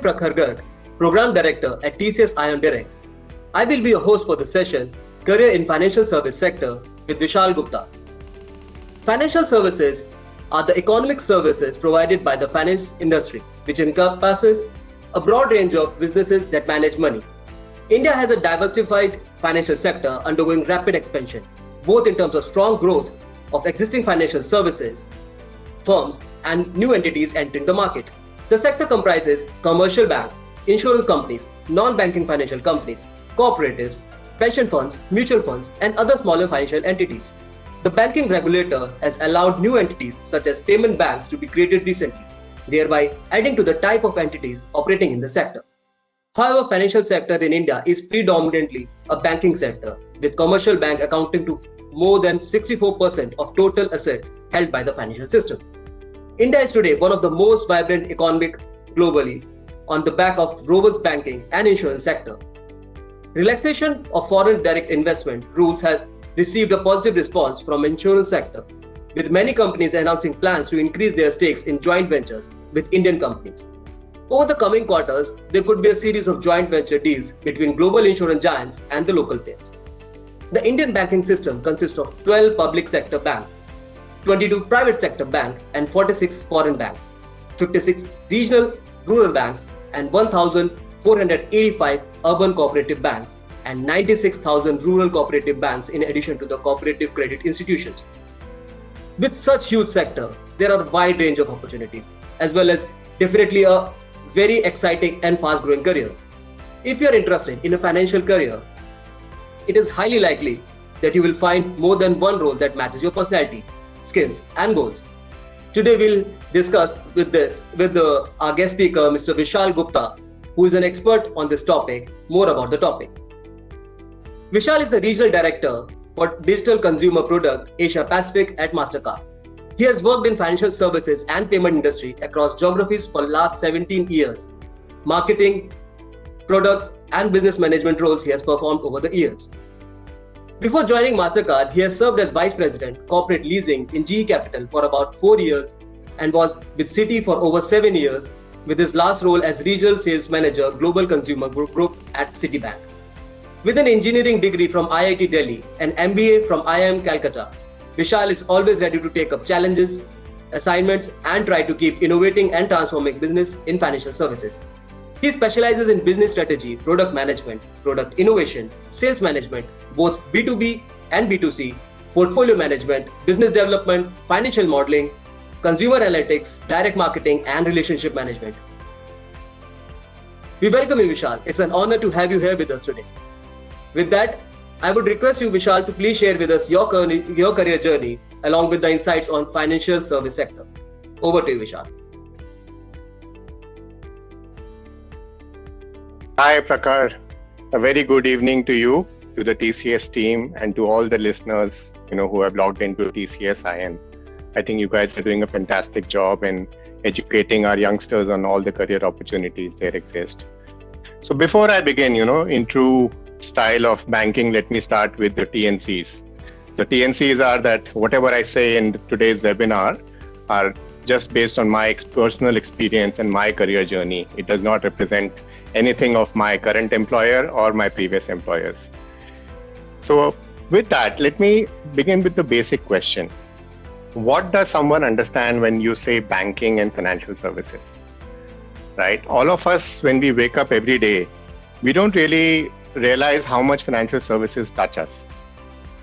Prakhar Garg, Program Director at TCS Ion Direct. I will be your host for the session, Career in Financial Service Sector with Vishal Gupta. Financial services are the economic services provided by the finance industry, which encompasses a broad range of businesses that manage money. India has a diversified financial sector undergoing rapid expansion, both in terms of strong growth of existing financial services firms and new entities entering the market. The sector comprises commercial banks, insurance companies, non-banking financial companies, cooperatives, pension funds, mutual funds, and other smaller financial entities. The banking regulator has allowed new entities such as payment banks to be created recently, thereby adding to the type of entities operating in the sector. However, financial sector in India is predominantly a banking sector, with commercial bank accounting to more than 64% of total assets held by the financial system. India is today one of the most vibrant economies globally on the back of robust banking and insurance sector. Relaxation of foreign direct investment rules has received a positive response from insurance sector, with many companies announcing plans to increase their stakes in joint ventures with Indian companies. Over the coming quarters, there could be a series of joint venture deals between global insurance giants and the local players. The Indian banking system consists of 12 public sector banks, 22 private sector banks, and 46 foreign banks, 56 regional rural banks, and 1,485 urban cooperative banks, and 96,000 rural cooperative banks in addition to the cooperative credit institutions. With such huge sector, there are a wide range of opportunities, as well as definitely a very exciting and fast-growing career. If you are interested in a financial career, it is highly likely that you will find more than one role that matches your personality, skills, and goals. Today we'll discuss our guest speaker, Mr. Vishal Gupta, who is an expert on this topic, more about the topic. Vishal is the Regional Director for Digital Consumer Product Asia Pacific at MasterCard. He has worked in financial services and payment industry across geographies for the last 17 years. Marketing, products, and business management roles he has performed over the years. Before joining MasterCard, he has served as Vice President, Corporate Leasing in GE Capital for about 4 years and was with Citi for over 7 years, with his last role as Regional Sales Manager, Global Consumer Group at Citibank. With an engineering degree from IIT Delhi and MBA from IIM Calcutta, Vishal is always ready to take up challenges, assignments, and try to keep innovating and transforming business in financial services. He specializes in business strategy, product management, product innovation, sales management, both B2B and B2C, portfolio management, business development, financial modeling, consumer analytics, direct marketing, and relationship management. We welcome you, Vishal. It's an honor to have you here with us today. With that, I would request you, Vishal, to please share with us your career journey along with the insights on financial service sector. Over to you, Vishal. Hi, Prakhar. A very good evening to you, to the TCS team, and to all the listeners, who have logged into TCS Ion. I think you guys are doing a fantastic job in educating our youngsters on all the career opportunities that exist. So before I begin, in true style of banking, let me start with the TNCs. The TNCs are that whatever I say in today's webinar are just based on my personal experience and my career journey. It does not represent anything of my current employer or my previous employers. So with that, let me begin with the basic question. What does someone understand when you say banking and financial services? Right? All of us, when we wake up every day, we don't really realize how much financial services touch us.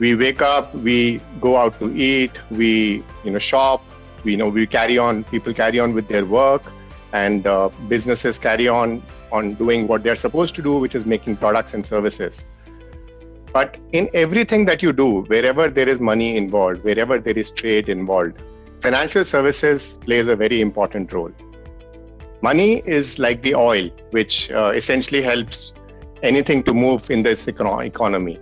We wake up, we go out to eat, we shop, we carry on, people carry on with their work, and businesses carry on doing what they're supposed to do, which is making products and services. But in everything that you do, wherever there is money involved, wherever there is trade involved, financial services plays a very important role. Money is like the oil, which essentially helps anything to move in this economy.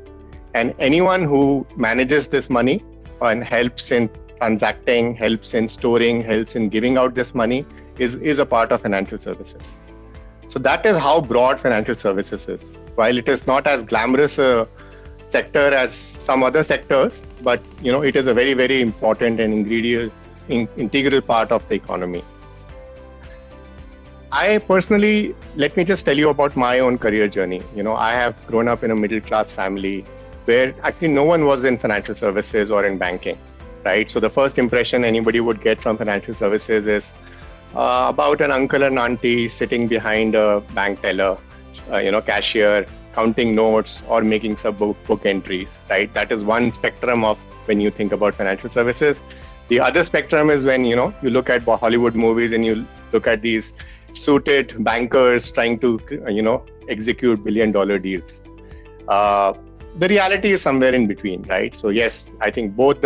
And anyone who manages this money and helps in transacting, helps in storing, helps in giving out this money is a part of financial services. So that is how broad financial services is. While it is not as glamorous a sector as some other sectors, but it is a very, very important and integral part of the economy. I personally, let me just tell you about my own career journey. I have grown up in a middle class family where actually no one was in financial services or in banking, right? So the first impression anybody would get from financial services is about an uncle and auntie sitting behind a bank teller, cashier, counting notes or making some book entries, right? That is one spectrum of when you think about financial services. The other spectrum is when, you look at Hollywood movies and you look at these suited bankers trying to, execute billion-dollar deals. The reality is somewhere in between, right? So yes, I think both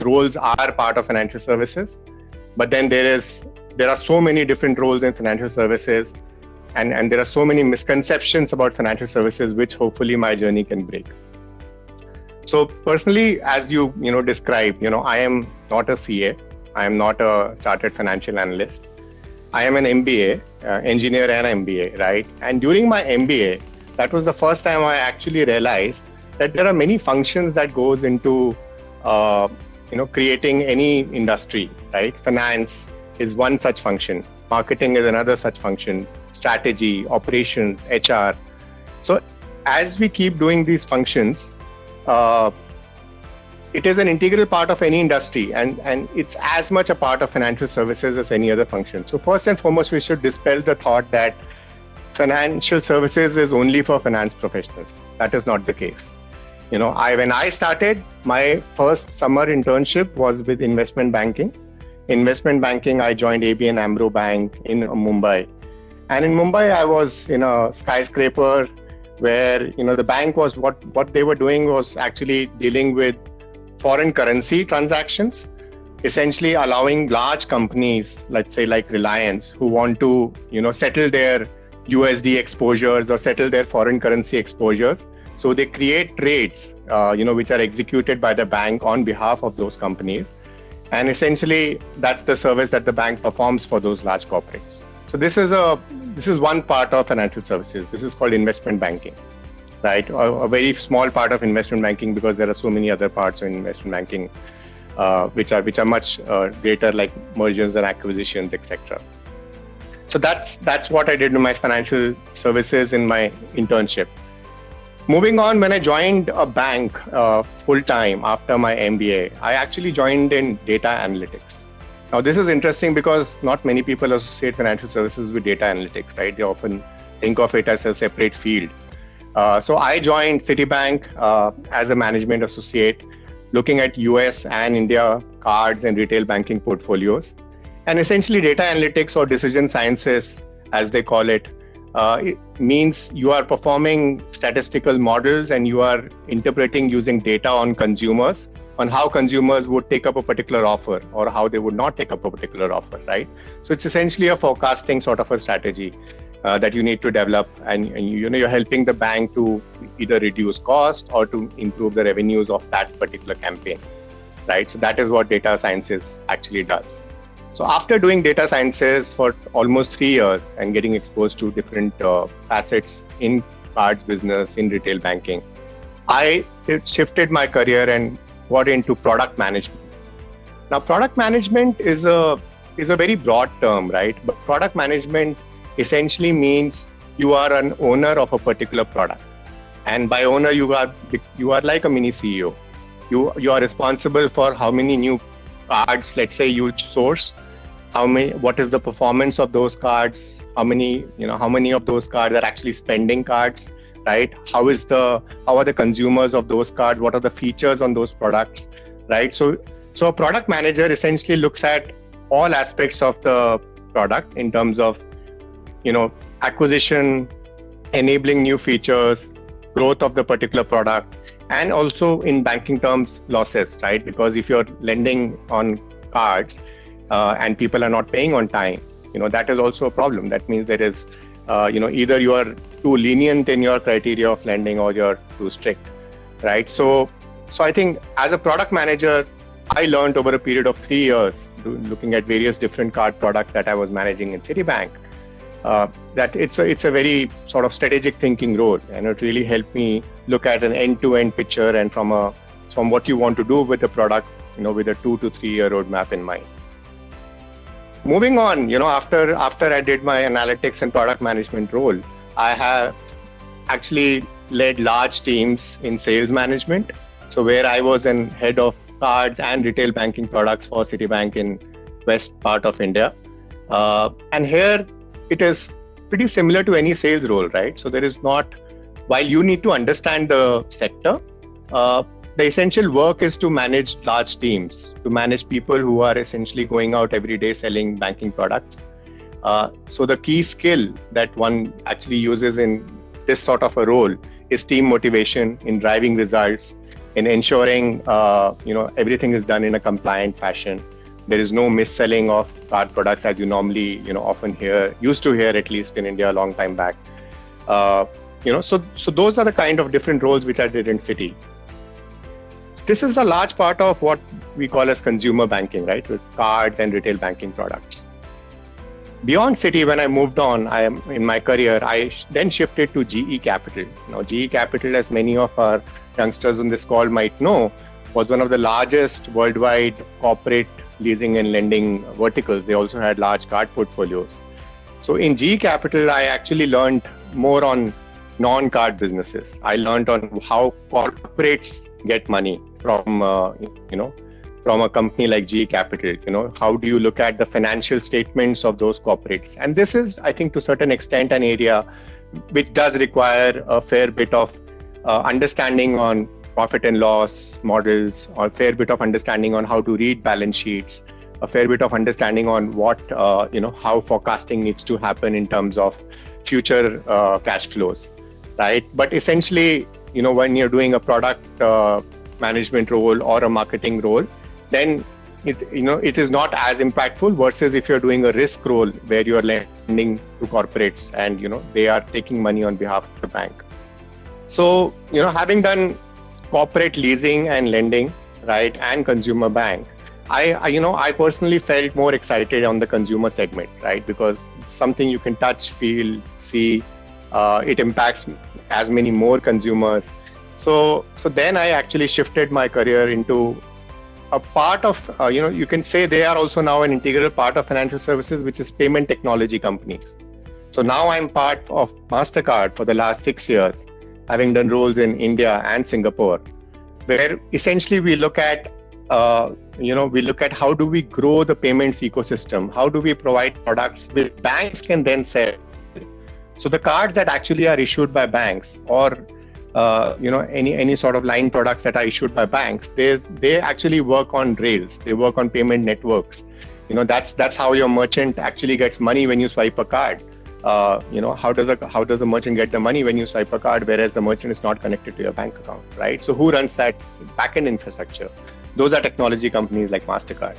roles are part of financial services, but then there are so many different roles in financial services, and there are so many misconceptions about financial services, which hopefully my journey can break. So personally, as you described, I am not a CA, I am not a chartered financial analyst. I am an MBA, engineer and MBA, right? And during my MBA, that was the first time I actually realized that there are many functions that goes into, creating any industry, right? Finance is one such function. Marketing is another such function. Strategy, operations, HR. So as we keep doing these functions, it is an integral part of any industry, and it's as much a part of financial services as any other function. So first and foremost, we should dispel the thought that financial services is only for finance professionals. That is not the case. When I started, my first summer internship was with investment banking. Investment banking, I joined ABN AMRO Bank in Mumbai. And in Mumbai, I was in a skyscraper where, the bank was, what they were doing was actually dealing with foreign currency transactions, essentially allowing large companies, let's say like Reliance, who want to, settle their USD exposures or settle their foreign currency exposures. So they create trades, which are executed by the bank on behalf of those companies. And essentially, that's the service that the bank performs for those large corporates. So this is one part of financial services. This is called investment banking, right? A very small part of investment banking, because there are so many other parts of investment banking, which are much greater, like mergers and acquisitions, etc. So that's what I did in my financial services in my internship. Moving on, when I joined a bank full-time after my MBA, I actually joined in data analytics. Now, this is interesting because not many people associate financial services with data analytics, right? They often think of it as a separate field. So I joined Citibank as a management associate, looking at US and India cards and retail banking portfolios. And essentially, data analytics or decision sciences, as they call it, it means you are performing statistical models and you are interpreting using data on consumers, on how consumers would take up a particular offer or how they would not take up a particular offer, right? So it's essentially a forecasting sort of a strategy that you need to develop, and you're helping the bank to either reduce cost or to improve the revenues of that particular campaign, right? So that is what data sciences actually does. So after doing data sciences for almost 3 years and getting exposed to different facets in cards business, in retail banking, I shifted my career and got into product management. Now, product management is a very broad term, right? But product management essentially means you are an owner of a particular product. And by owner, you are like a mini CEO. You are responsible for how many new cards, let's say, you source, what is the performance of those cards, how many of those cards are actually spending cards, right? How are the consumers of those cards? What are the features on those products, right? So a product manager essentially looks at all aspects of the product in terms of, acquisition, enabling new features, growth of the particular product, and also in banking terms, losses, right? Because if you're lending on cards and people are not paying on time, that is also a problem. That means there is, either you are too lenient in your criteria of lending or you're too strict, right? So I think as a product manager, I learned over a period of 3 years, looking at various different card products that I was managing in Citibank, that it's a very sort of strategic thinking role, and it really helped me look at an end-to-end picture and from what you want to do with the product, with a 2 to 3 year roadmap in mind. moving on, after I did my analytics and product management role, I have actually led large teams in sales management. So where I was an head of cards and retail banking products for Citibank in west part of India. And here it is pretty similar to any sales role, right? So there is not, while you need to understand the sector, the essential work is to manage large teams, to manage people who are essentially going out every day selling banking products. So the key skill that one actually uses in this sort of a role is team motivation, in driving results, in ensuring everything is done in a compliant fashion. There is no mis-selling of card products as you normally often used to hear, at least in India a long time back. So those are the kind of different roles which I did in Citi. This is a large part of what we call as consumer banking, right, with cards and retail banking products. Beyond Citi, when I moved on, in my career, I then shifted to GE Capital. GE Capital, as many of our youngsters on this call might know, was one of the largest worldwide corporate leasing and lending verticals. They also had large card portfolios. So in GE Capital, I actually learned more on non-card businesses. I learned on how corporates get money from a company like GE Capital. How do you look at the financial statements of those corporates? And this is, I think, to a certain extent, an area which does require a fair bit of understanding on profit and loss models, or a fair bit of understanding on how to read balance sheets, a fair bit of understanding on what, how forecasting needs to happen in terms of future cash flows, right? But essentially, when you're doing a product management role or a marketing role, then it is not as impactful versus if you're doing a risk role where you're lending to corporates and they are taking money on behalf of the bank. So having done corporate leasing and lending, right, and consumer bank, I personally felt more excited on the consumer segment, right, because it's something you can touch, feel, see. It impacts as many more consumers. So then I actually shifted my career into a part of, you can say they are also now an integral part of financial services, which is payment technology companies. So now I'm part of MasterCard for the last 6 years, having done roles in India and Singapore, where essentially we look at, how do we grow the payments ecosystem? How do we provide products which banks can then sell? So the cards that actually are issued by banks, or any sort of line products that are issued by banks, they actually work on rails. They work on payment networks. That's how your merchant actually gets money when you swipe a card. How does a merchant get the money when you swipe a card, whereas the merchant is not connected to your bank account, right? So who runs that backend infrastructure? Those are technology companies like MasterCard.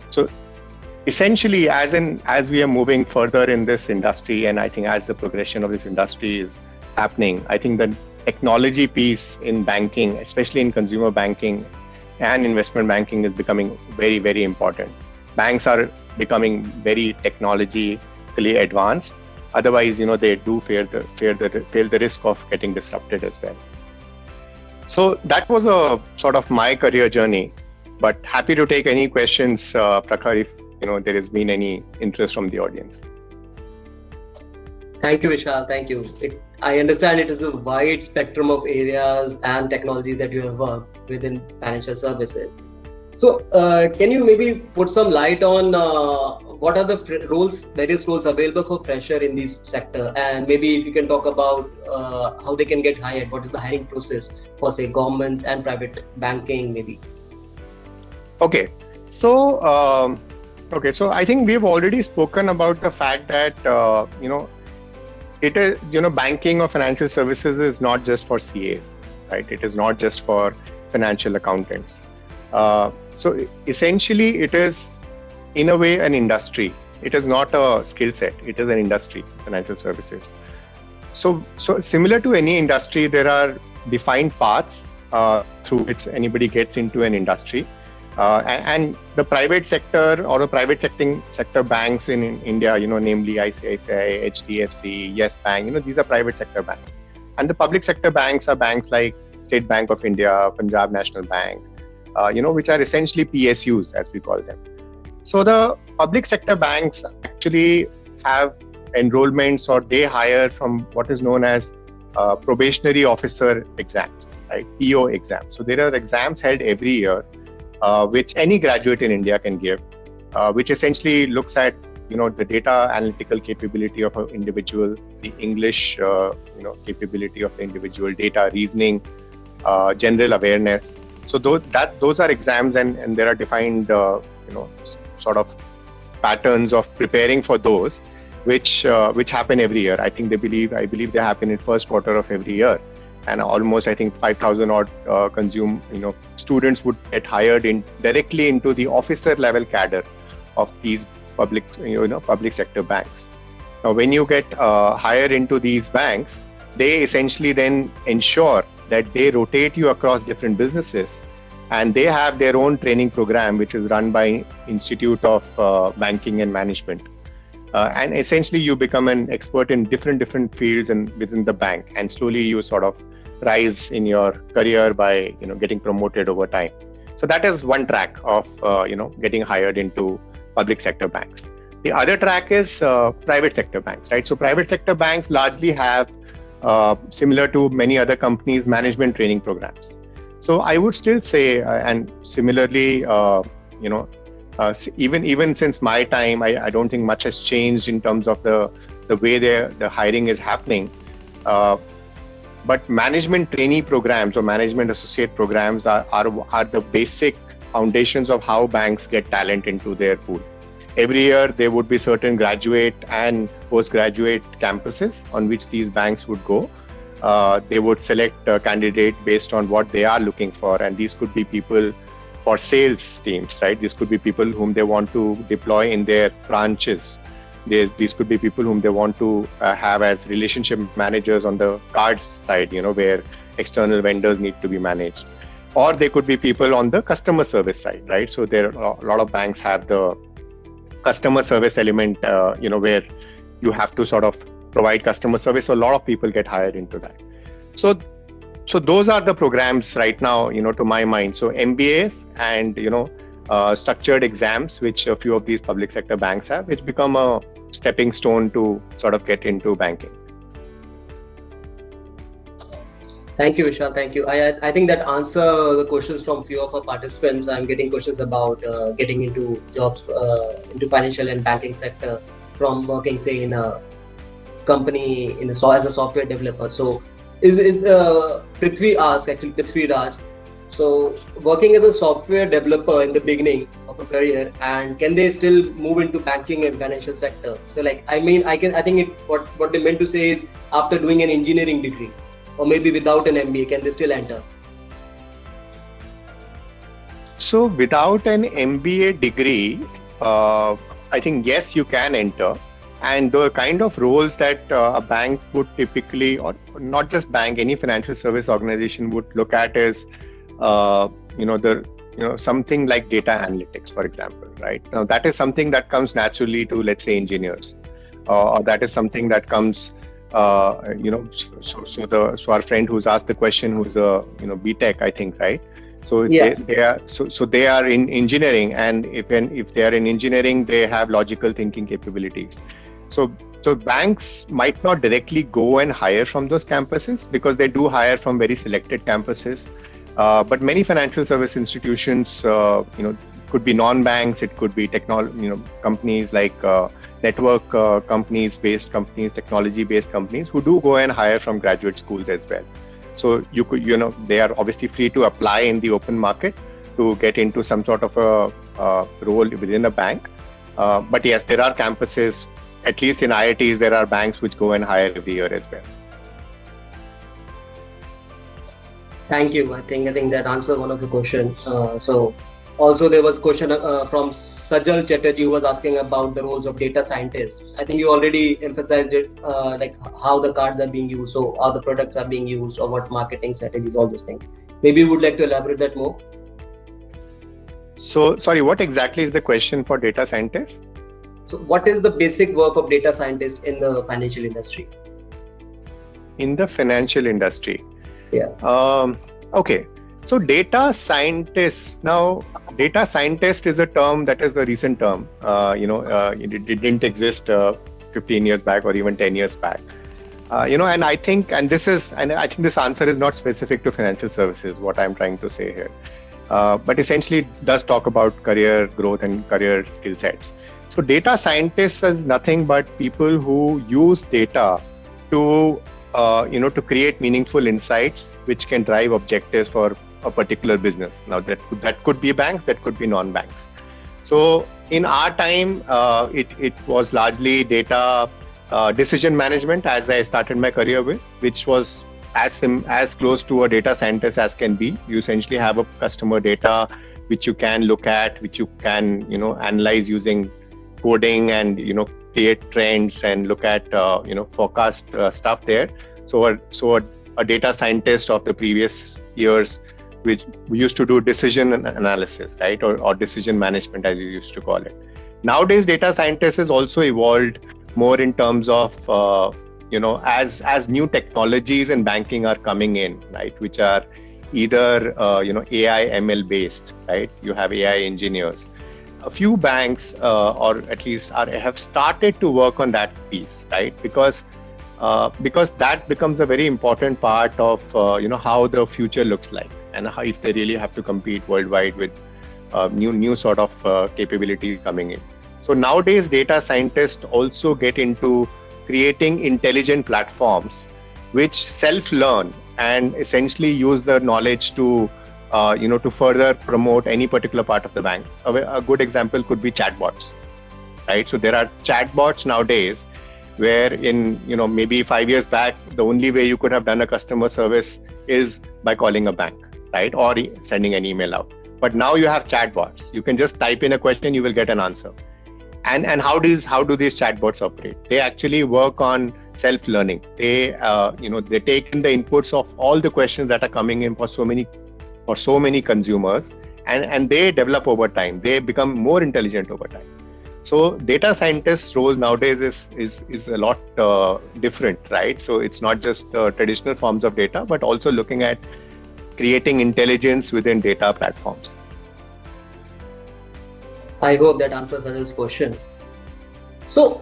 So essentially, as we are moving further in this industry, and I think as the progression of this industry is happening, I think the technology piece in banking, especially in consumer banking and investment banking, is becoming very, very important. Banks are becoming very technologically advanced. Otherwise, they do fear the risk of getting disrupted as well. So that was a sort of my career journey. But happy to take any questions, Prakhar, if there has been any interest from the audience. Thank you, Vishal. Thank you. I understand it is a wide spectrum of areas and technologies that you have worked within financial services. So can you maybe put some light on what are the various roles available for fresher in this sector? And maybe if you can talk about how they can get hired, what is the hiring process for, say, governments and private banking maybe? Okay. So I think we've already spoken about the fact that, it is, banking or financial services is not just for CAs, right? It is not just for financial accountants. So essentially, it is, in a way, an industry. It is not a skill set. It is an industry, financial services. So similar to any industry, there are defined paths through which anybody gets into an industry. And the private sector or the private sector banks in India, namely ICICI, HDFC, Yes Bank, these are private sector banks. And the public sector banks are banks like State Bank of India, Punjab National Bank, which are essentially PSUs, as we call them. So the public sector banks actually have enrollments, or they hire from what is known as probationary officer exams, right? PO exams. So there are exams held every year, which any graduate in India can give, which essentially looks at the data analytical capability of an individual, the English capability of the individual, data reasoning, general awareness. So those are exams, and there are defined sort of patterns of preparing for those, which happen every year. I believe they happen in first quarter of every year, and almost I think 5,000 odd students would get hired directly into the officer level cadre of these public sector banks. Now, when you get hired into these banks, they essentially then ensure that they rotate you across different businesses, and they have their own training program, which is run by Institute of Banking and Management. And essentially, you become an expert in different fields and within the bank, and slowly you sort of rise in your career by getting promoted over time. So that is one track of getting hired into public sector banks. The other track is private sector banks, right? So private sector banks largely have, similar to many other companies, management training programs. So I would still say, and similarly, even since my time, I don't think much has changed in terms of the way the hiring is happening. But management trainee programs or management associate programs are the basic foundations of how banks get talent into their pool. Every year, there would be certain graduate and postgraduate campuses on which these banks would go. They would select a candidate based on what they are looking for, and these could be people for sales teams, right? These could be people whom they want to deploy in their branches. These could be people whom they want to have as relationship managers on the cards side, where external vendors need to be managed. Or they could be people on the customer service side, right? So there are a lot of banks have the customer service element, where you have to sort of provide customer service. So a lot of people get hired into that. So those are the programs right now, to my mind. So MBAs and, structured exams, which a few of these public sector banks have, which become a stepping stone to sort of get into banking. Thank you, Vishal. Thank you. I think that answer the questions from few of our participants. I'm getting questions about getting into jobs into financial and banking sector from working, say, in a company as a software developer. So is Prithvi asked, actually Prithvi Raj, so working as a software developer in the beginning of a career, and can they still move into banking and financial sector? So what they meant to say is, after doing an engineering degree or maybe without an MBA, can they still enter? So without an MBA degree, I think yes, you can enter. And the kind of roles that a bank would typically, or not just bank, any financial service organization would look at is, something like data analytics, for example, right? Now that is something that comes naturally to, let's say, engineers, or that is something that comes, so our friend who's asked the question, who's a BTech, I think, right? So Yeah. they are in engineering, and if they are in engineering, they have logical thinking capabilities. So banks might not directly go and hire from those campuses, because they do hire from very selected campuses. But many financial service institutions, could be non-banks, it could be companies like network companies-based companies, technology-based companies, who do go and hire from graduate schools as well. So you could, they are obviously free to apply in the open market to get into some sort of a role within a bank. But yes, there are campuses, at least in IITs, there are banks which go and hire every year as well. Thank you. I think that answers one of the questions. So also there was a question from Sajal Chatterjee, who was asking about the roles of data scientists. I think you already emphasized it, like how the cards are being used, so how the products are being used, or what marketing strategies, all those things. Maybe you would like to elaborate that more? So, sorry, what exactly is the question for data scientists? So what is the basic work of data scientist in the financial industry? In the financial industry? Yeah. Okay. So data scientist, now data scientist is a term that is a recent term. It didn't exist 15 years back or even 10 years back. And I think this answer is not specific to financial services, what I'm trying to say here. But essentially it does talk about career growth and career skill sets. So data scientists is nothing but people who use data to to create meaningful insights which can drive objectives for a particular business. Now that could be banks, that could be non-banks. So in our time, it was largely data decision management, as I started my career with, which was as close to a data scientist as can be. You essentially have a customer data which you can look at, which you can analyze using coding and create trends and look at forecast stuff there. So a data scientist of the previous years, which we used to do decision analysis, right, or decision management as you used to call it. Nowadays, data scientists has also evolved more in terms of as new technologies in banking are coming in, right, which are either AI ML based, right. You have AI engineers. A few banks, or at least have started to work on that piece, right, because that becomes a very important part of how the future looks like, and how if they really have to compete worldwide with new sort of capability coming in. So nowadays, data scientists also get into creating intelligent platforms which self-learn and essentially use the knowledge to further promote any particular part of the bank. A good example could be chatbots, right? So there are chatbots nowadays where maybe 5 years back, the only way you could have done a customer service is by calling a bank, right? Or sending an email out. But now you have chatbots. You can just type in a question, you will get an answer. And how do these chatbots operate? They actually work on self-learning. They take in the inputs of all the questions that are coming in for so many consumers, and they develop over time. They become more intelligent over time. So data scientist role nowadays is a lot different, right? So it's not just the traditional forms of data, but also looking at creating intelligence within data platforms. I hope that answers Anil's question. So,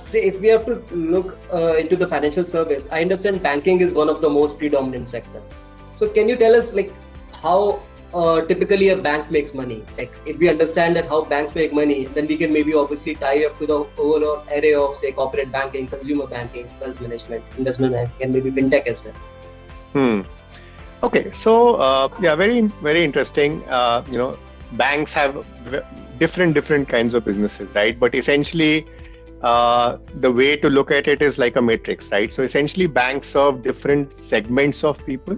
say if we have to look into the financial service, I understand banking is one of the most predominant sector. So, can you tell us how typically a bank makes money? If we understand that how banks make money, then we can maybe obviously tie up to the overall array of say corporate banking, consumer banking, wealth management, investment banking, and maybe fintech as well. Okay, so very very interesting. Banks have different kinds of businesses, right? But essentially, the way to look at it is like a matrix, right? So essentially, banks serve different segments of people.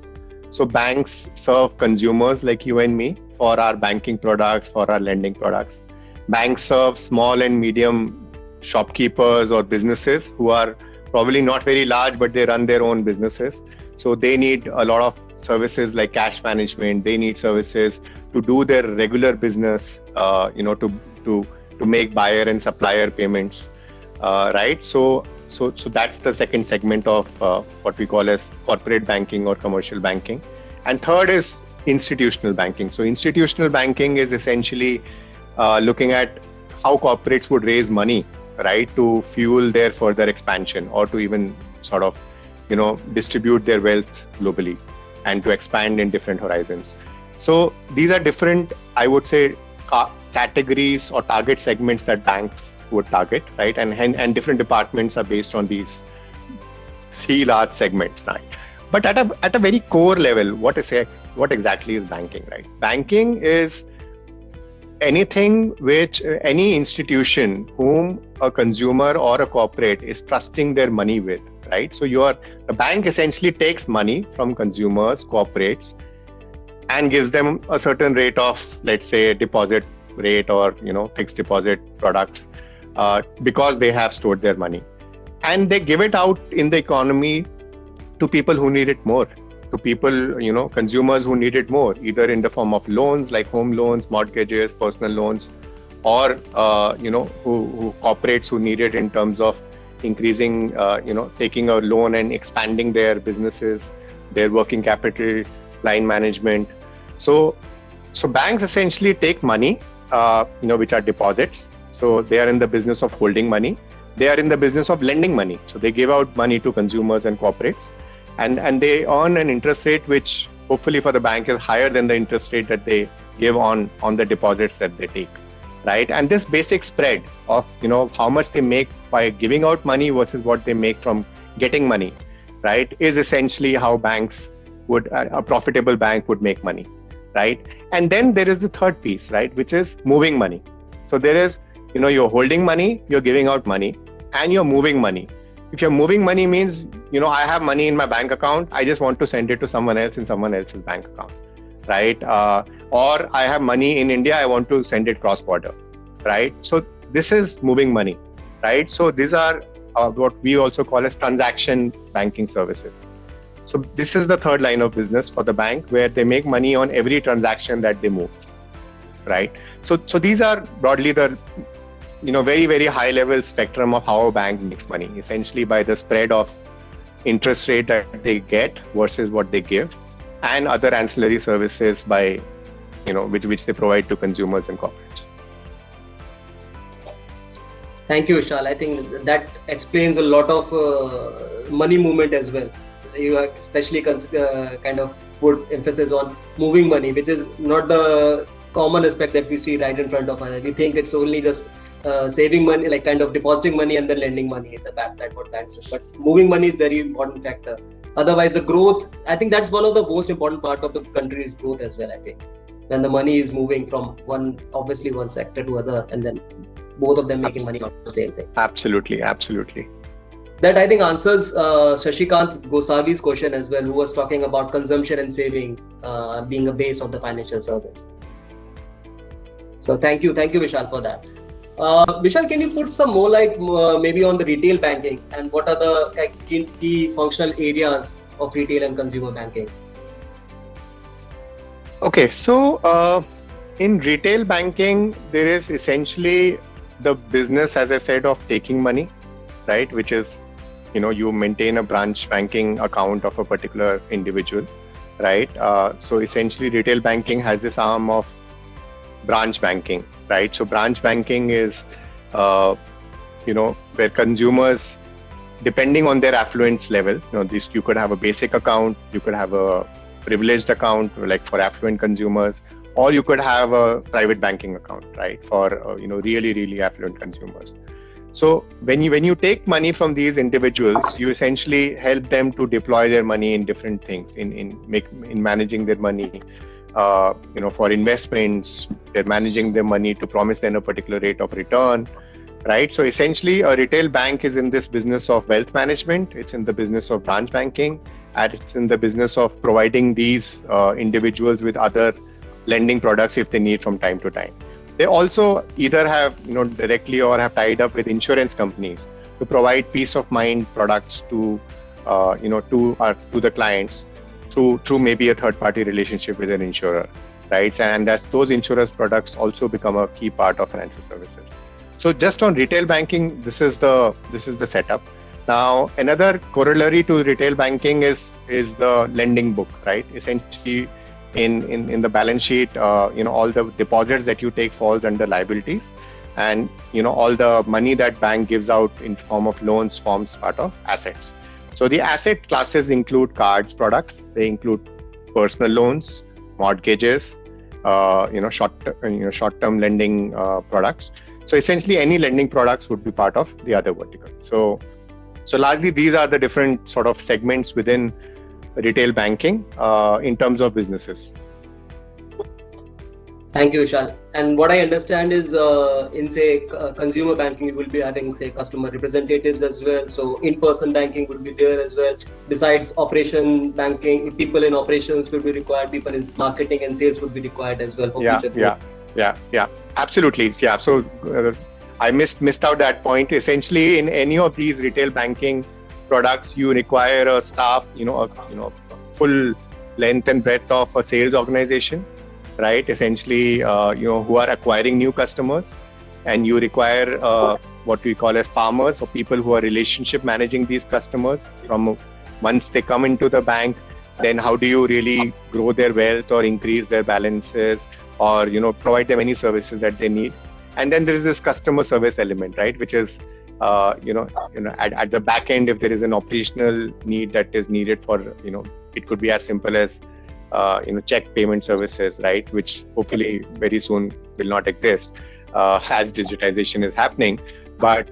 So banks serve consumers like you and me for our banking products, for our lending products. Banks serve small and medium shopkeepers or businesses who are probably not very large, but they run their own businesses. So they need a lot of services like cash management. They need services to do their regular business, to make buyer and supplier payments, right? So that's the second segment of what we call as corporate banking or commercial banking. And third is institutional banking. So institutional banking is essentially looking at how corporates would raise money, right, to fuel their further expansion or to even sort of distribute their wealth globally and to expand in different horizons. So these are different, I would say, categories or target segments that banks would target, right? And different departments are based on these three large segments, right? But at a very core level, what exactly is banking, right? Banking is anything which any institution whom a consumer or a corporate is trusting their money with, right? So the bank essentially takes money from consumers, corporates, and gives them a certain rate of, let's say, deposit rate or fixed deposit products, because they have stored their money, and they give it out in the economy to people who need it more, to people, consumers who need it more, either in the form of loans like home loans, mortgages, personal loans, or who corporates who need it in terms of increasing, taking a loan and expanding their businesses, their working capital, line management. So banks essentially take money, which are deposits. So they are in the business of holding money. They are in the business of lending money. So they give out money to consumers and corporates, and they earn an interest rate which hopefully for the bank is higher than the interest rate that they give on the deposits that they take, right? And this basic spread of how much they make by giving out money versus what they make from getting money, right, is essentially how banks would a profitable bank would make money, right? And then there is the third piece, right, which is moving money. So there is you're holding money, you're giving out money, and you're moving money. If you're moving money means I have money in my bank account, I just want to send it to someone else in someone else's bank account, right? Or I have money in India, I want to send it cross border, right? So this is moving money, right? So these are what we also call as transaction banking services. So this is the third line of business for the bank, where they make money on every transaction that they move, right? So these are broadly the very, very high level spectrum of how a bank makes money, essentially by the spread of interest rate that they get versus what they give, and other ancillary services by which they provide to consumers and corporates. Thank you, Vishal. I think that explains a lot of money movement as well. You especially kind of put emphasis on moving money, which is not the common aspect that we see right in front of us. We think it's only just saving money, like kind of depositing money and then lending money at the back. That's what banks do. But moving money is very important factor. Otherwise, the growth, I think that's one of the most important part of the country's growth as well. I think when the money is moving from one sector to other, and then both of them making money out of the same thing. Absolutely. That I think answers Shashikant Gosavi's question as well, who was talking about consumption and saving being a base of the financial service. So thank you Vishal for that. Vishal, can you put some more light maybe on the retail banking and what are the key functional areas of retail and consumer banking? Okay, so in retail banking, there is essentially the business, as I said, of taking money, right? Which is, you maintain a branch banking account of a particular individual, right? So essentially, retail banking has this arm of branch banking, right? So branch banking is, where consumers, depending on their affluence level, you could have a basic account, you could have a privileged account, like for affluent consumers, or you could have a private banking account, right, for really, really affluent consumers. So when you take money from these individuals, you essentially help them to deploy their money in different things, in managing their money, for investments. They're managing their money to promise them a particular rate of return, right? So essentially, a retail bank is in this business of wealth management. It's in the business of branch banking, and it's in the business of providing these individuals with other lending products if they need from time to time. They also either have directly or have tied up with insurance companies to provide peace of mind products to the clients through maybe a third party relationship with an insurer, right? And those insurance products also become a key part of financial services. So just on retail banking, this is the setup. Now another corollary to retail banking is the lending book, right? Essentially, in the balance sheet, all the deposits that you take falls under liabilities, and all the money that bank gives out in form of loans forms part of assets. So the asset classes include cards products, they include personal loans, mortgages, short-term lending products. So essentially, any lending products would be part of the other vertical. So largely, these are the different sort of segments within retail banking in terms of businesses. Thank you, Vishal. And what I understand is in say consumer banking, you will be having say customer representatives as well. So in-person banking will be there as well. Besides operation banking, people in operations will be required. People in marketing and sales would be required as well for future growth. Yeah, absolutely. Yeah. So I missed out that point. Essentially, in any of these retail banking products, you require a staff, a full length and breadth of a sales organization, right? Essentially, who are acquiring new customers, and you require what we call as farmers, or people who are relationship managing these customers from once they come into the bank then how do you really grow their wealth or increase their balances, or provide them any services that they need. And then there is this customer service element, right, which is at the back end, if there is an operational need that is needed for, it could be as simple as check payment services, right, which hopefully very soon will not exist as digitization is happening. But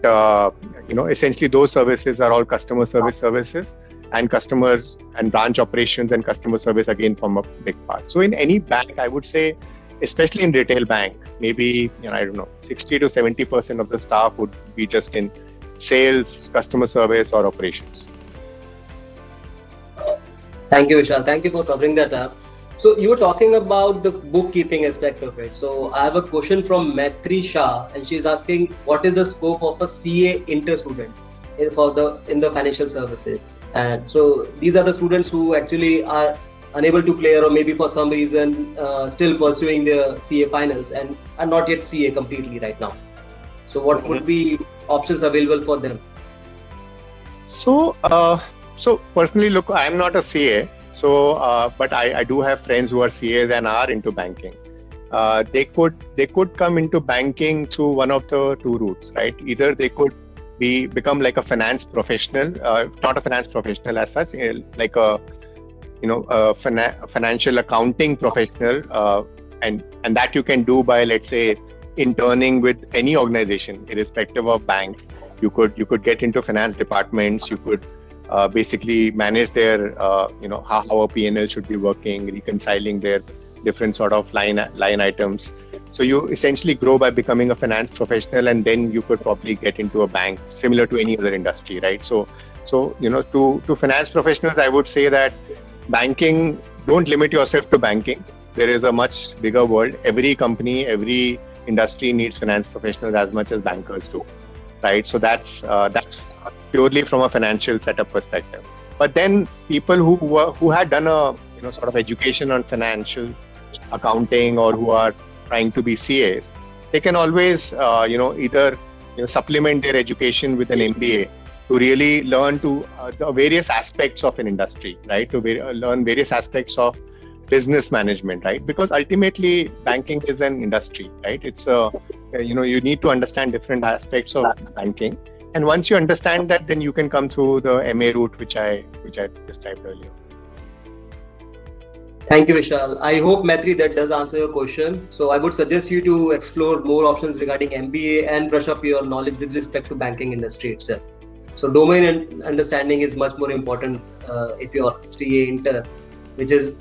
essentially those services are all customer service services, and customers and branch operations and customer service again form a big part. So in any bank, I would say, especially in retail bank, maybe 60 to 70% of the staff would be just in sales, customer service, or operations. Thank you, Vishal. Thank you for covering that up. So you were talking about the bookkeeping aspect of it. So I have a question from Maitri Shah, and she's asking, what is the scope of a CA inter student in the financial services? And so these are the students who actually are unable to clear, or maybe for some reason still pursuing their CA finals and are not yet CA completely right now. So what would be options available for them? So personally, look, I'm not a CA, but I do have friends who are CAs and are into banking. They could come into banking through one of the two routes, right? Either they could become like a finance professional, not a finance professional as such, like a financial accounting professional, and that you can do by, let's say, interning with any organization, irrespective of banks. You could get into finance departments. You could basically manage their how a P&L should be working, reconciling their different sort of line items. So you essentially grow by becoming a finance professional, and then you could probably get into a bank, similar to any other industry, right? So to finance professionals, I would say that banking, don't limit yourself to banking. There is a much bigger world. Every company, every industry needs finance professionals as much as bankers do, right? So that's purely from a financial setup perspective. But then people who had done a sort of education on financial accounting, or who are trying to be CAs, they can always either supplement their education with an MBA to really learn the various aspects of an industry, right? To learn various aspects of business management, right? Because ultimately banking is an industry, right? It's you need to understand different aspects of banking, and once you understand that, then you can come through the MA route, which I described earlier. Thank you, Vishal. I hope, Maitri, that does answer your question. So I would suggest you to explore more options regarding MBA and brush up your knowledge with respect to banking industry itself. So domain and understanding is much more important if you're CA inter, which is,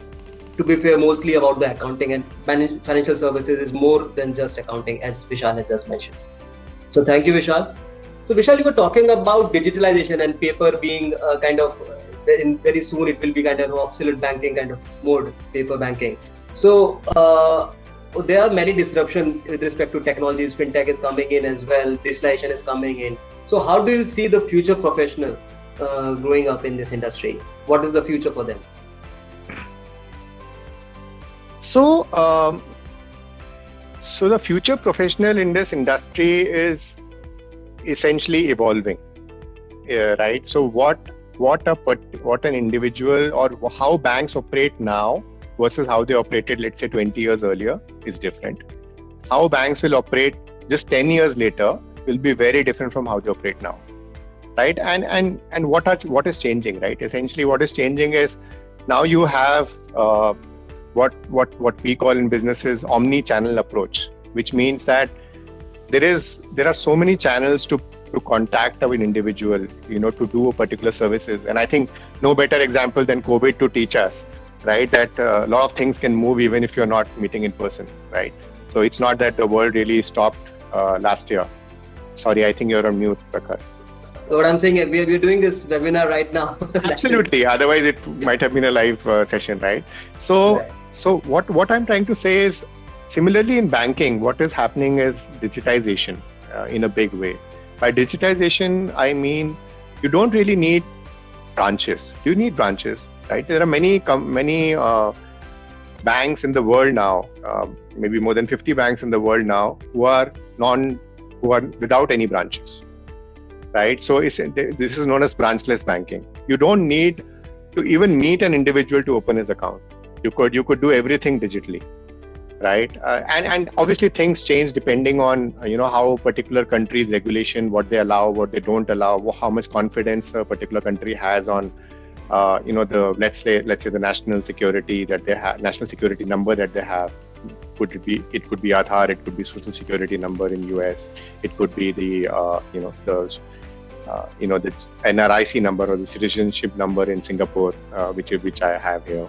to be fair, mostly about the accounting, and financial services is more than just accounting, as Vishal has just mentioned. So thank you, Vishal. So Vishal, you were talking about digitalization and paper being very soon it will be kind of obsolete banking kind of mode, paper banking. So there are many disruptions with respect to technologies. Fintech is coming in as well. Digitalization is coming in. So how do you see the future professional growing up in this industry? What is the future for them? So the future professional in this industry is essentially evolving, right? So what an individual, or how banks operate now versus how they operated, let's say, 20 years earlier is different. How banks will operate just 10 years later will be very different from how they operate now, right? And what is changing, right? Essentially, what is changing is now you have what we call in businesses omni-channel approach, which means that there are so many channels to contact an individual, to do particular services. And I think no better example than COVID to teach us, right, that a lot of things can move even if you're not meeting in person, right? So it's not that the world really stopped last year. Sorry, I think you're on mute, Prakhar. So what I'm saying is we're doing this webinar right now. Absolutely. Otherwise, it might have been a live session, right? So what I'm trying to say is, similarly in banking, what is happening is digitization in a big way. By digitization, I mean you don't really need branches. You need branches, right? There are many banks in the world now, maybe more than 50 banks in the world now, who are without any branches, right? So this is known as branchless banking. You don't need to even meet an individual to open his account. You could do everything digitally, right? And obviously things change depending on how particular country's regulation, what they allow, what they don't allow, how much confidence a particular country has on the let's say the national security that they have, national security number that they have. It could be Aadhaar, it could be social security number in US, it could be the the NRIC number or the citizenship number in Singapore, which I have here,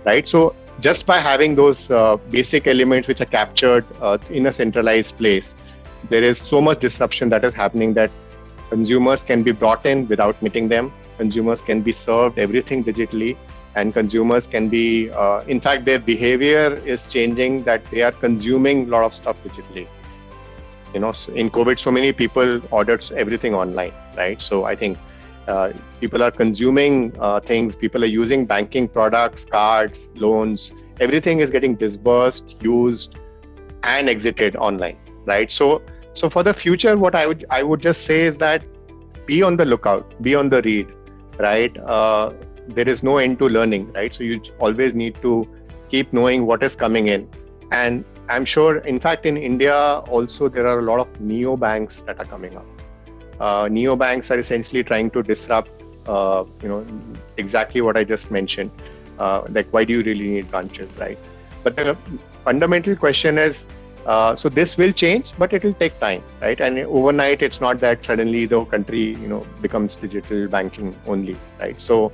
right? So just by having those basic elements which are captured in a centralized place, there is so much disruption that is happening that consumers can be brought in without meeting them. Consumers can be served everything digitally, and consumers can be, in fact, their behavior is changing, that they are consuming a lot of stuff digitally. So in COVID, so many people ordered everything online, right? So I think people are consuming things, people are using banking products, cards, loans, everything is getting disbursed, used, and exited online, right? So for the future, what I would just say is that be on the lookout, be on the read, right? There is no end to learning, right? So you always need to keep knowing what is coming in. And I'm sure, in fact, in India also, there are a lot of neo-banks that are coming up. Neo-banks are essentially trying to disrupt, exactly what I just mentioned. Like, why do you really need branches, right? But the fundamental question is, so this will change, but it will take time, right? And overnight, it's not that suddenly the country, becomes digital banking only, right? So,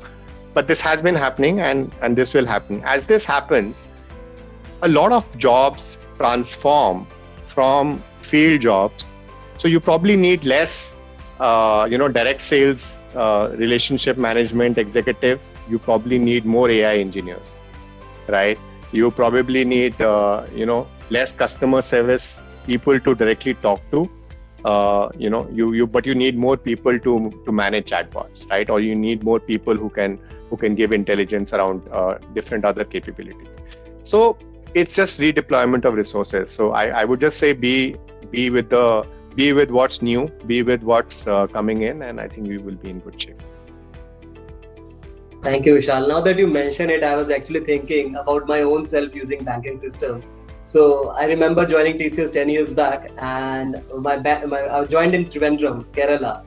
but this has been happening, and this will happen. As this happens, a lot of jobs transform from field jobs. So you probably need less, direct sales, relationship management executives. You probably need more AI engineers, right? You probably need, less customer service people to directly talk to. But you need more people to manage chatbots, right? Or you need more people who can give intelligence around different other capabilities. So it's just redeployment of resources. So I would just say be with what's new, be with what's coming in, and I think we will be in good shape. Thank you, Vishal. Now that you mention it, I was actually thinking about my own self using banking system. So I remember joining TCS 10 years back, and I joined in Trivandrum, Kerala.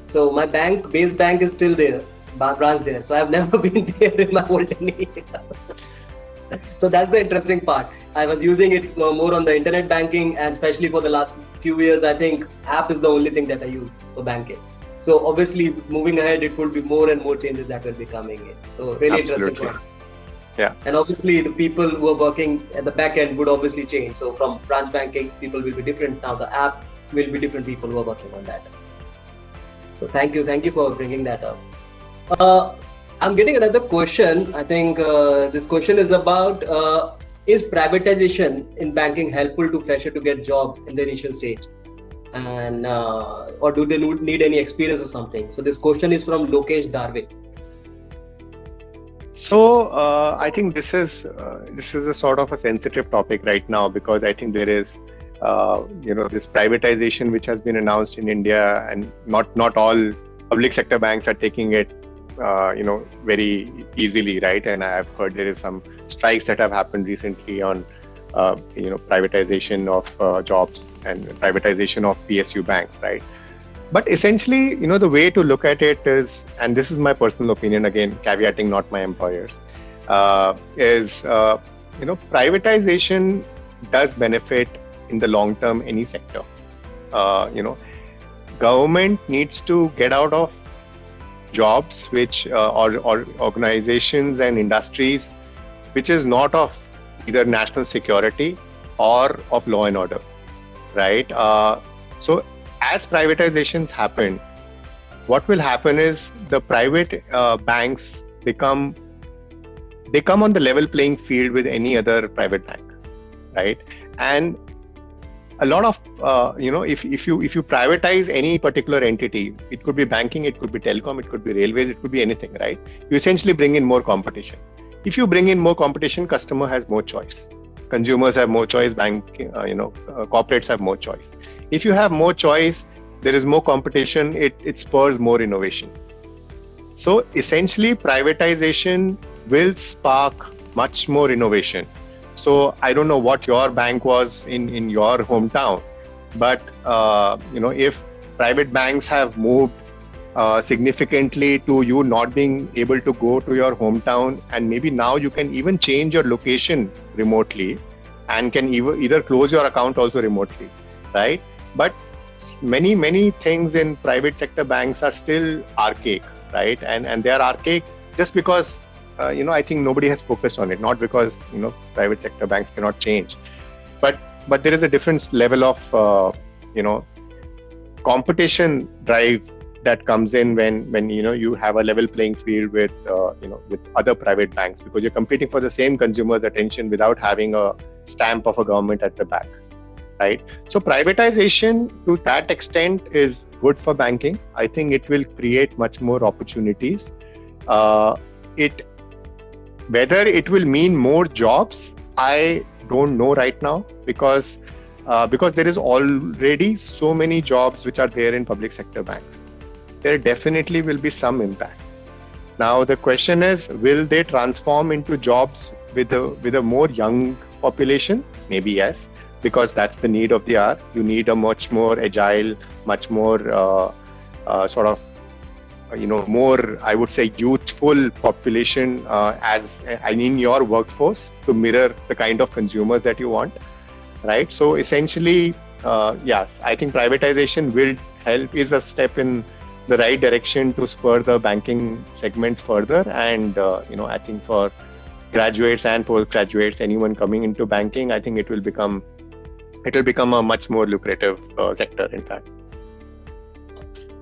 So my base bank is still there, branch there. So I've never been there in my whole 10 years. So that's the interesting part. I was using it more on the internet banking, and especially for the last few years, I think app is the only thing that I use for banking. So obviously, moving ahead, it will be more and more changes that will be coming in. So really Absolutely. Interesting part. Yeah. And obviously, the people who are working at the back end would obviously change. So from branch banking, people will be different. Now the app will be different people who are working on that. So thank you for bringing that up. I'm getting another question. I think this question is about, is privatization in banking helpful to fresher to get job in the initial stage? And or do they need any experience or something? So this question is from Lokesh Darve. So I think this is a sort of a sensitive topic right now, because I think there is this privatization which has been announced in India, and not all public sector banks are taking it very easily, right? And I've heard there is some strikes that have happened recently on privatization of jobs and privatization of PSU banks, right? But essentially, the way to look at it is, and this is my personal opinion, again, caveating not my employers, is privatization does benefit in the long term any sector. Government needs to get out of jobs which or organizations and industries which is not of either national security or of law and order, right? So as privatizations happen, what will happen is the private banks become on the level playing field with any other private bank, right? And a lot of if you privatize any particular entity, it could be banking, it could be telecom, it could be railways, it could be anything, right? You essentially bring in more competition. If you bring in more competition, customer has more choice, consumers have more choice, corporates have more choice. If you have more choice, there is more competition, it spurs more innovation, So essentially, privatization will spark much more innovation. So I don't know what your bank was in your hometown, but if private banks have moved significantly to you not being able to go to your hometown, and maybe now you can even change your location remotely and can either close your account also remotely, right? But many things in private sector banks are still archaic, right? And they are archaic just because I think nobody has focused on it, not because private sector banks cannot change, but there is a different level of competition drive that comes in when you have a level playing field with with other private banks, because you're competing for the same consumer's attention without having a stamp of a government at the back, right? So privatization to that extent is good for banking. I think it will create much more opportunities. Whether it will mean more jobs, I don't know right now, because there is already so many jobs which are there in public sector banks. There definitely will be some impact. Now the question is, will they transform into jobs with a more young population? Maybe yes, because that's the need of the hour. You need a much more agile, much more more, I would say, youthful population in your workforce to mirror the kind of consumers that you want, right? So essentially, yes, I think privatization will help, is a step in the right direction to spur the banking segment further. And I think for graduates and postgraduates, anyone coming into banking, I think it will become a much more lucrative sector, in fact.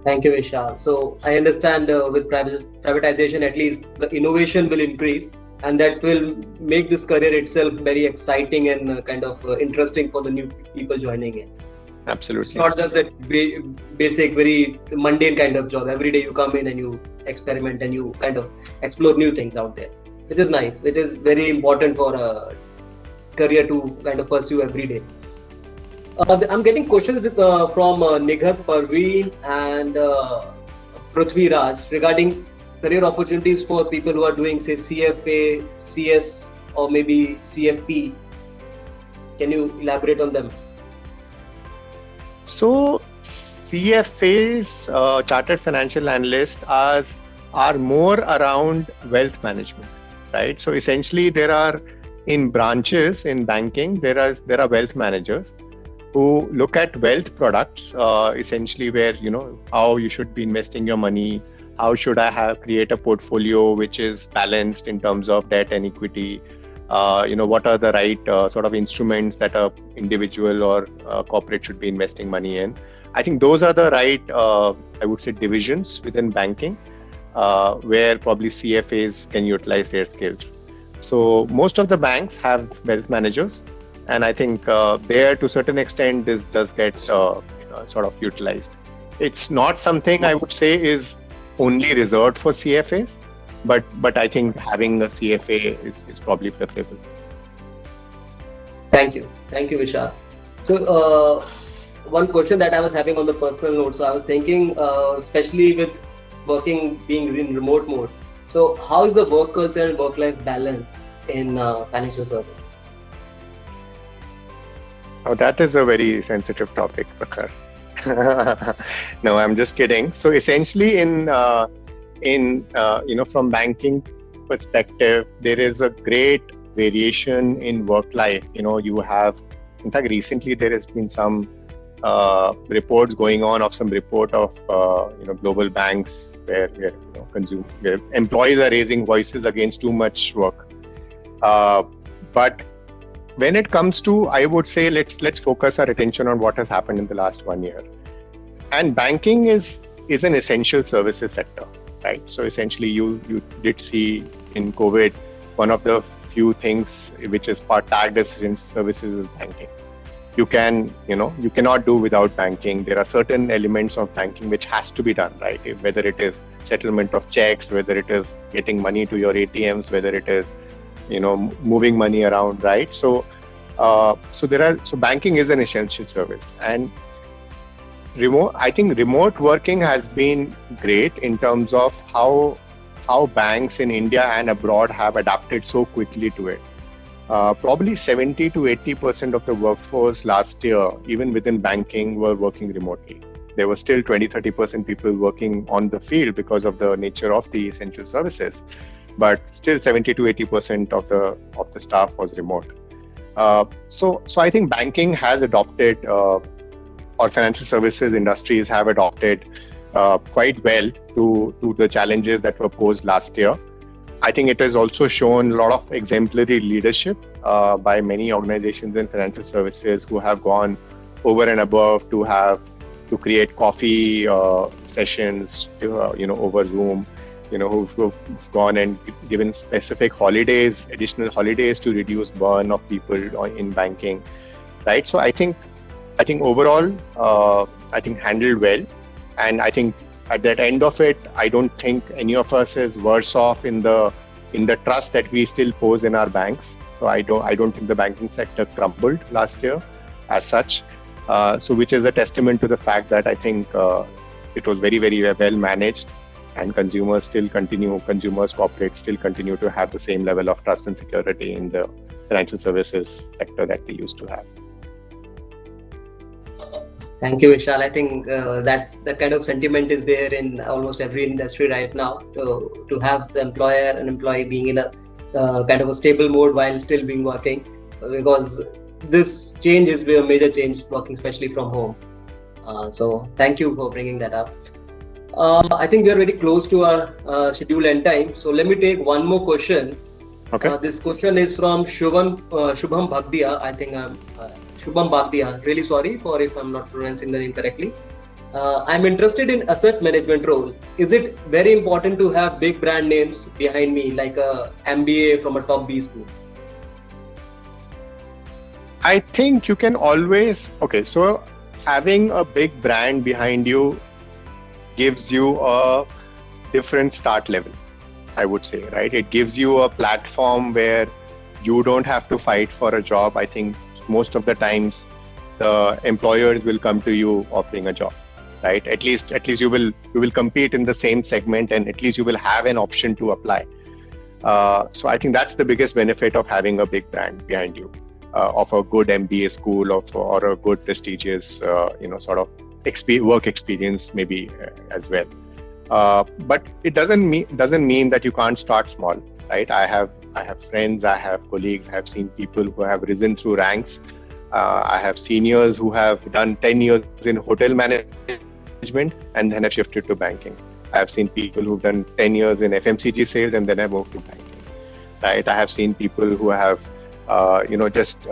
Thank you, Vishal. So I understand with privatization, at least the innovation will increase, and that will make this career itself very exciting and kind of interesting for the new people joining in. Absolutely. It's not just that basic, very mundane kind of job. Every day you come in and you experiment and you kind of explore new things out there, which is nice, which is very important for a career to kind of pursue every day. I'm getting questions from Nighat, Parveen and Prithvi Raj regarding career opportunities for people who are doing, say, CFA, CS, or maybe CFP. Can you elaborate on them? So CFAs, Chartered Financial Analysts, are more around wealth management, right? So essentially, there are in branches in banking, there are wealth managers who look at wealth products, essentially where, how you should be investing your money, how should I create a portfolio which is balanced in terms of debt and equity, what are the right sort of instruments that a individual or corporate should be investing money in. I think those are the right, I would say, divisions within banking, where probably CFAs can utilize their skills. So most of the banks have wealth managers, and I think there, to a certain extent, this does get sort of utilized. It's not something I would say is only reserved for CFAs, but I think having a CFA is probably preferable. Thank you, Vishal. So one question that I was having on the personal note. So I was thinking, especially with being in remote mode. So how is the work culture and work-life balance in financial service? Oh, that is a very sensitive topic, Prakhar. No, I'm just kidding. So essentially, from banking perspective, there is a great variation in work life. You have, in fact, recently there has been some reports going on of some report of global banks where employees are raising voices against too much work. But when it comes to, I would say, let's focus our attention on what has happened in the last 1 year. And banking is an essential services sector, right? So essentially, you did see in COVID, one of the few things which is tagged as services is banking. You cannot do without banking. There are certain elements of banking which has to be done, right? Whether it is settlement of checks, whether it is getting money to your ATMs, whether it is moving money around, right? So banking is an essential service, and I think remote working has been great in terms of how how banks in India and abroad have adapted so quickly to it. Probably 70 to 80% of the workforce last year, even within banking, were working remotely. There were still 20-30% people working on the field because of the nature of the essential services, but still 70 to 80% of the staff was remote. So I think banking has adopted, or financial services industries have adopted quite well to the challenges that were posed last year. I think it has also shown a lot of exemplary leadership by many organizations in financial services who have gone over and above to create coffee sessions, over Zoom, who've gone and given specific holidays, additional holidays to reduce burn of people in banking, right? So I think overall, I think handled well, and I think at that end of it, I don't think any of us is worse off in the trust that we still pose in our banks. So I don't think the banking sector crumbled last year as such. So which is a testament to the fact that I think it was very, very well managed, and consumers, corporates still continue to have the same level of trust and security in the financial services sector that they used to have. Thank you, Vishal. I think that kind of sentiment is there in almost every industry right now, to have the employer and employee being in a kind of a stable mode while still being working, because this change is a major change, working especially from home. So thank you for bringing that up. I think we are very close to our scheduled end time. So let me take one more question. Okay. This question is from Shubham Bhagdia. I think Shubham Bhagdia. Really sorry for if I'm not pronouncing the name correctly. I'm interested in asset management role. Is it very important to have big brand names behind me, like a MBA from a top B school? I think you can always, so having a big brand behind you gives you a different start level, I would say, right? It gives you a platform where you don't have to fight for a job. I think most of the times the employers will come to you offering a job, right? At least you will compete in the same segment, and at least you will have an option to apply. So I think that's the biggest benefit of having a big brand behind you, of a good MBA school or a good prestigious, sort of work experience maybe as well. But it doesn't mean that you can't start small, right? I have friends, I have colleagues, I have seen people who have risen through ranks. I have seniors who have done 10 years in hotel management and then have shifted to banking. I have seen people who've done 10 years in FMCG sales and then have moved to banking, right? I have seen people who have just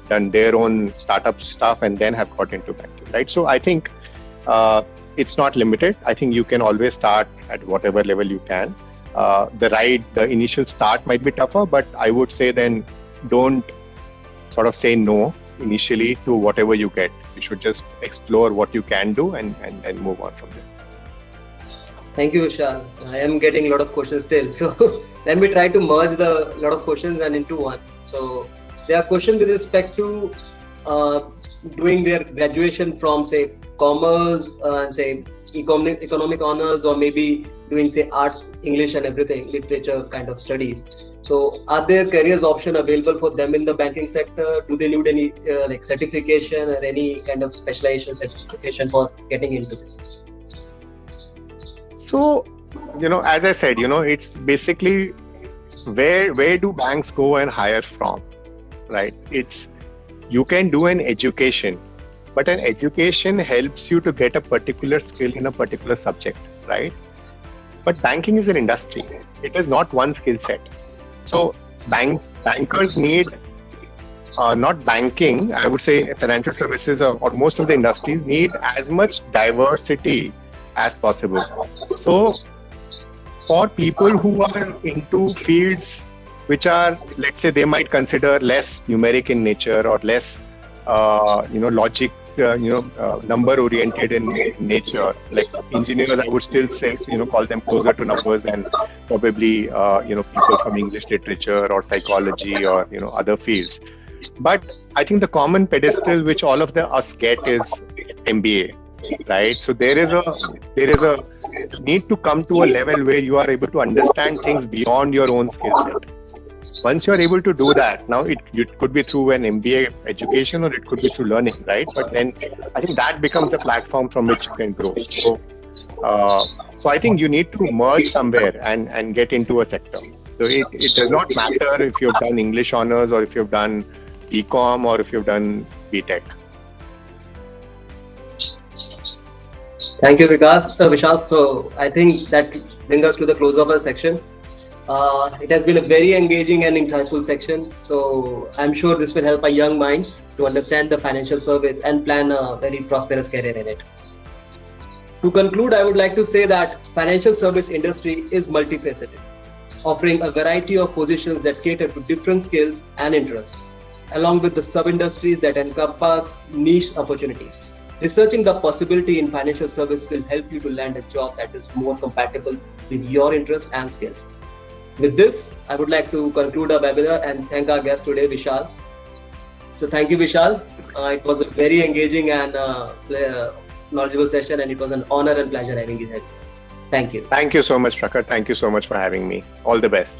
done their own startup stuff and then have got into banking, right? So I think it's not limited. I think you can always start at whatever level you can. The initial start might be tougher, but I would say then don't sort of say no initially to whatever you get. You should just explore what you can do and move on from there. Thank you, Vishal. I am getting a lot of questions still. So let me try to merge the lot of questions and into one. So there are questions with respect to doing their graduation from, say, commerce and say economic honors, or maybe doing, say, arts, English and everything, literature kind of studies. So are there careers option available for them in the banking sector? Do they need any like certification or any kind of specialization certification for getting into this? So, as I said, it's basically where do banks go and hire from, right? You can do an education, but an education helps you to get a particular skill in a particular subject, right? But banking is an industry. It is not one skill set. So bankers need, not banking, I would say financial services or most of the industries need as much diversity as possible. So for people who are into fields which are, let's say, they might consider less numeric in nature or less, logic, number oriented in nature, like engineers, I would still say, call them closer to numbers than probably, people from English literature or psychology or, other fields. But I think the common pedestal which all of us get is MBA, right? So there is a need to come to a level where you are able to understand things beyond your own skill set. Once you're able to do that, now it could be through an MBA education or it could be through learning, right? But then I think that becomes a platform from which you can grow. So I think you need to merge somewhere and get into a sector. So it does not matter if you've done English honors or if you've done BCom or if you've done BTech. Thank you, Vishal. So I think that brings us to the close of our section. It has been a very engaging and insightful section. So I'm sure this will help our young minds to understand the financial service and plan a very prosperous career in it. To conclude, I would like to say that financial service industry is multifaceted, offering a variety of positions that cater to different skills and interests, along with the sub-industries that encompass niche opportunities. Researching the possibility in financial service will help you to land a job that is more compatible with your interests and skills. With this, I would like to conclude our webinar and thank our guest today, Vishal. So thank you, Vishal. It was a very engaging and knowledgeable session, and it was an honor and pleasure having you here. Thank you. Thank you so much, Prakhar. Thank you so much for having me. All the best.